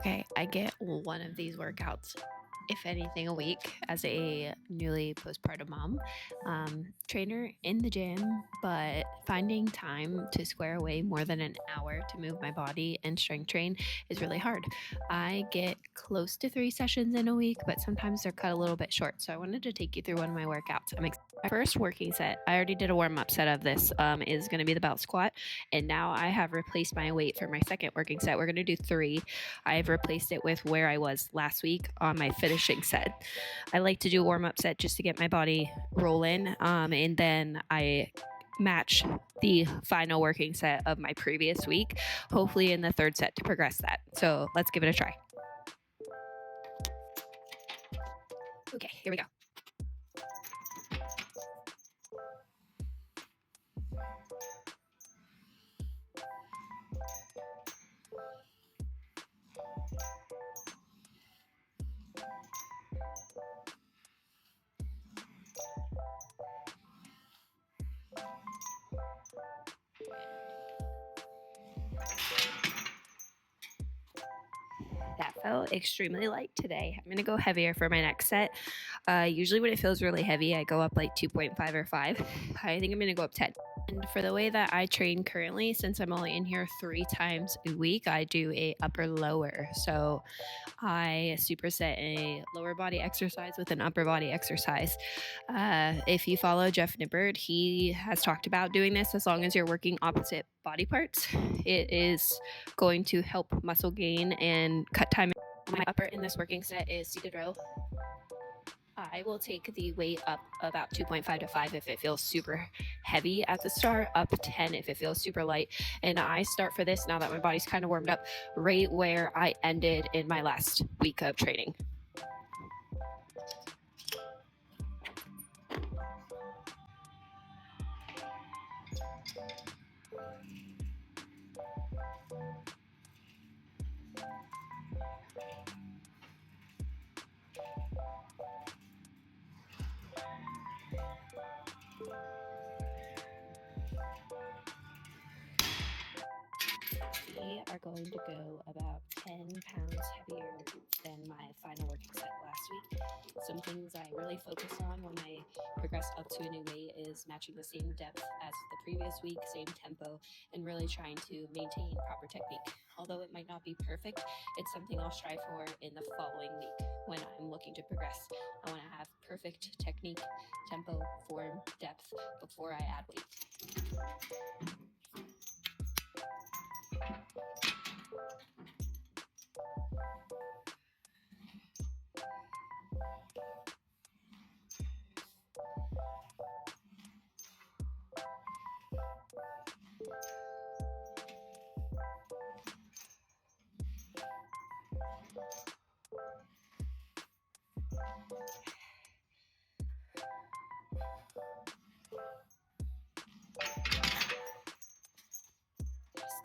Okay, I get one of these workouts, if anything, a week as a newly postpartum mom, trainer in the gym, but finding time to square away more than an hour to move my body and strength train is really hard. I get close to 3 sessions in a week, but sometimes they're cut a little bit short. So I wanted to take you through one of my workouts. My first working set, I already did a warm up set of this, is going to be the belt squat. And now I have replaced my weight for my second working set. We're going to do 3. I've replaced it with where I was last week on my finishing set. I like to do a warm up set just to get my body rolling, and then I match the final working set of my previous week, hopefully in the third set to progress that. So let's give it a try. Okay, here we go. That felt extremely light today. I'm going to go heavier for my next set. Usually when it feels really heavy, I go up like 2.5 or 5. I think I'm going to go up 10. And for the way that I train currently, since I'm only in here 3 times a week, I do a upper lower. So I superset a lower body exercise with an upper body exercise. If you follow Jeff Nippard, he has talked about doing this as long as you're working opposite body parts. It is going to help muscle gain and cut time. My upper in this working set is seated row. I will take the weight up about 2.5 to 5 if it feels super heavy at the start, up 10 if it feels super light. And I start for this now that my body's kind of warmed up, right where I ended in my last week of training. We are going to go about 10 pounds heavier than my final working set last week. Some things I really focus on when I progress up to a new weight is matching the same depth as the previous week, same tempo, and really trying to maintain proper technique. Although it might not be perfect, it's something I'll strive for in the following week when I'm looking to progress. I want to have perfect technique, tempo, form, depth before I add weight.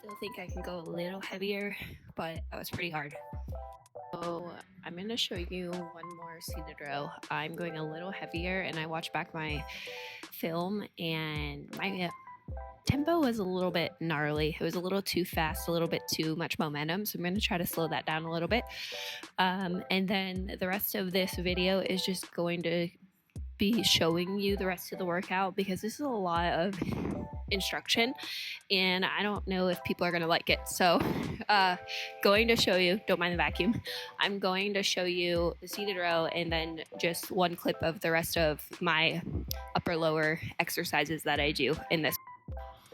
Still think I can go a little heavier, but that was pretty hard. So I'm going to show you one more seated row. I'm going a little heavier, and I watched back my film, and my tempo was a little bit gnarly. It was a little too fast, a little bit too much momentum. So I'm going to try to slow that down a little bit. And then the rest of this video is just going to be showing you the rest of the workout because this is a lot of instruction and I don't know if people are going to like it. So going to show you, don't mind the vacuum, I'm going to show you the seated row and then just one clip of the rest of my upper lower exercises that I do in this.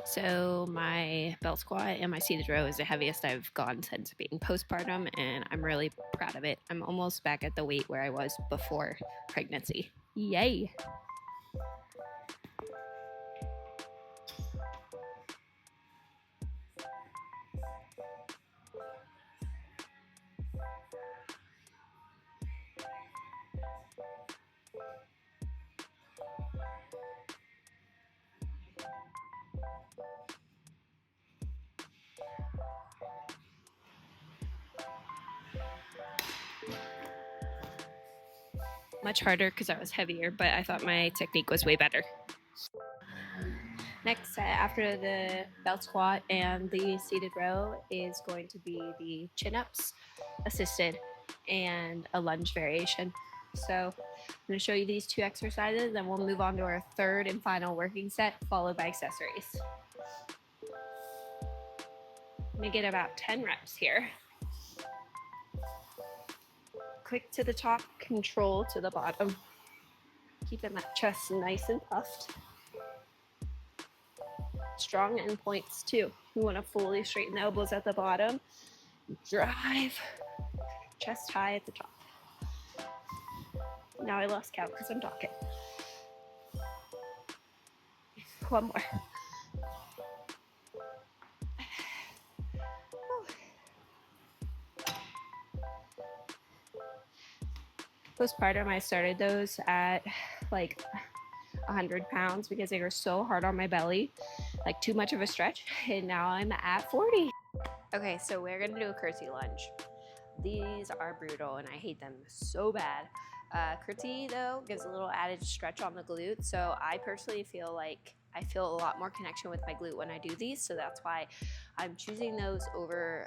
So my belt squat and my seated row is the heaviest I've gone since being postpartum, and I'm really proud of it. I'm almost back at the weight where I was before pregnancy. Yay! Much harder because I was heavier, but I thought my technique was way better. Next set after the belt squat and the seated row is going to be the chin ups. assisted, and a lunge variation. So I'm going to show you these 2 exercises, then we'll move on to our third and final working set, followed by accessories. I'm going to get about 10 reps here. Quick to the top, control to the bottom. Keeping that chest nice and puffed. Strong end points too. We want to fully straighten the elbows at the bottom. Drive. Chest high at the top. Now I lost count because I'm talking. One more. Postpartum, I started those at like 100 pounds because they were so hard on my belly, like too much of a stretch, and now I'm at 40. Okay, so we're gonna do a curtsy lunge. These are brutal and I hate them so bad. Curtsy though gives a little added stretch on the glute, so I personally feel like I feel a lot more connection with my glute when I do these, so that's why I'm choosing those over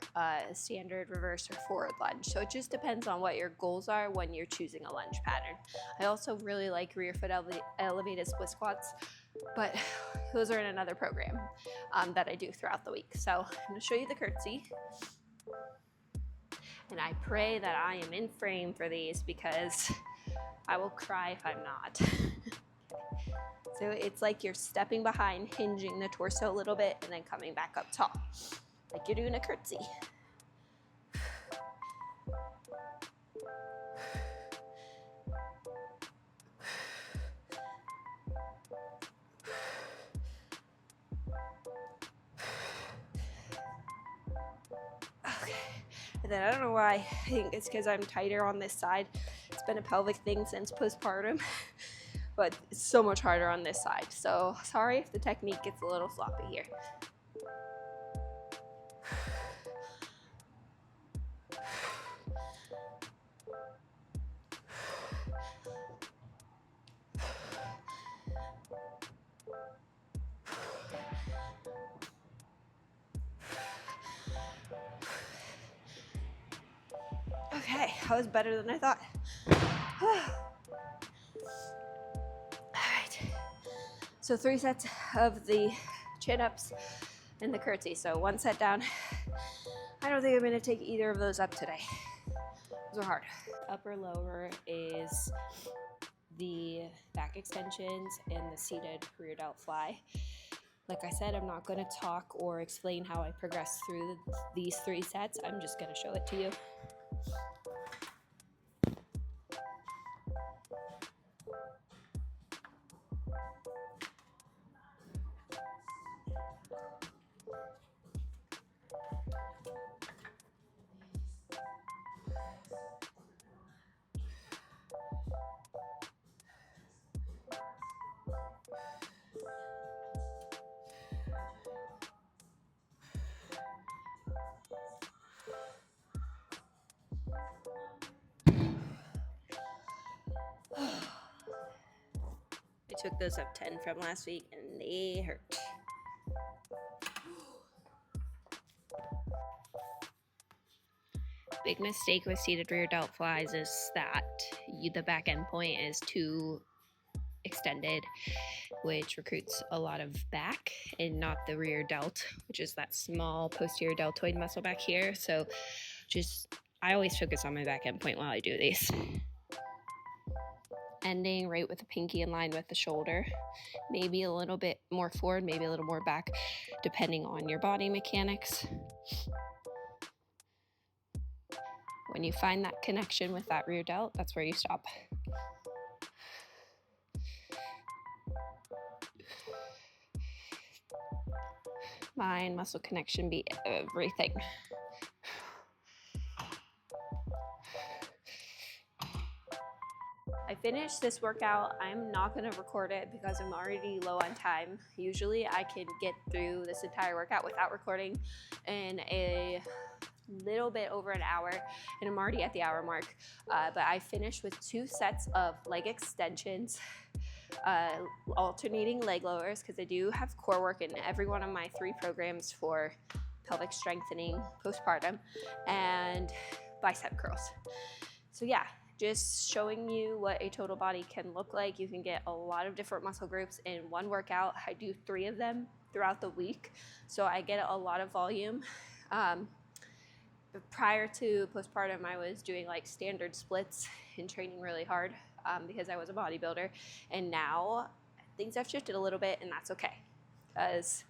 standard reverse or forward lunge. So it just depends on what your goals are when you're choosing a lunge pattern. I also really like rear foot elevated split squats, but those are in another program that I do throughout the week. So I'm gonna show you the curtsy. And I pray that I am in frame for these because I will cry if I'm not. So it's like you're stepping behind, hinging the torso a little bit, and then coming back up top, like you're doing a curtsy. Okay, and then I don't know why, I think it's because I'm tighter on this side. It's been a pelvic thing since postpartum, but it's so much harder on this side. So sorry if the technique gets a little sloppy here. Okay, that was better than I thought. Alright, so 3 sets of the chin ups and the curtsy. So 1 set down. I don't think I'm gonna take either of those up today. Those are hard. Upper lower is the back extensions and the seated rear delt fly. Like I said, I'm not going to talk or explain how I progress through these 3 sets. I'm just going to show it to you. I took those up 10 from last week and they hurt. Big mistake with seated rear delt flies is that the back end point is too extended, which recruits a lot of back and not the rear delt, which is that small posterior deltoid muscle back here. So I always focus on my back end point while I do these. Ending right with the pinky in line with the shoulder, maybe a little bit more forward, maybe a little more back, depending on your body mechanics. When you find that connection with that rear delt, that's where you stop. Mind, muscle connection be everything. I finished this workout. I'm not gonna record it because I'm already low on time. Usually I can get through this entire workout without recording in a little bit over an hour, and I'm already at the hour mark. But I finished with 2 sets of leg extensions, alternating leg lowers, because I do have core work in every one of my 3 programs for pelvic strengthening postpartum, and bicep curls. So yeah, just showing you what a total body can look like. You can get a lot of different muscle groups in one workout. I do 3 of them throughout the week, so I get a lot of volume. Prior to postpartum, I was doing like standard splits and training really hard because I was a bodybuilder. And now things have shifted a little bit, and that's okay. Because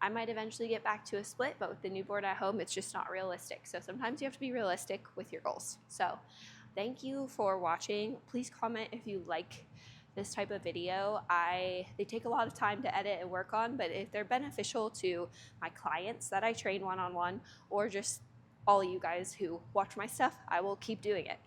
I might eventually get back to a split, but with the newborn at home, it's just not realistic. So sometimes you have to be realistic with your goals. So thank you for watching. Please comment if you like this type of video. They take a lot of time to edit and work on, but if they're beneficial to my clients that I train one-on-one or just all you guys who watch my stuff, I will keep doing it.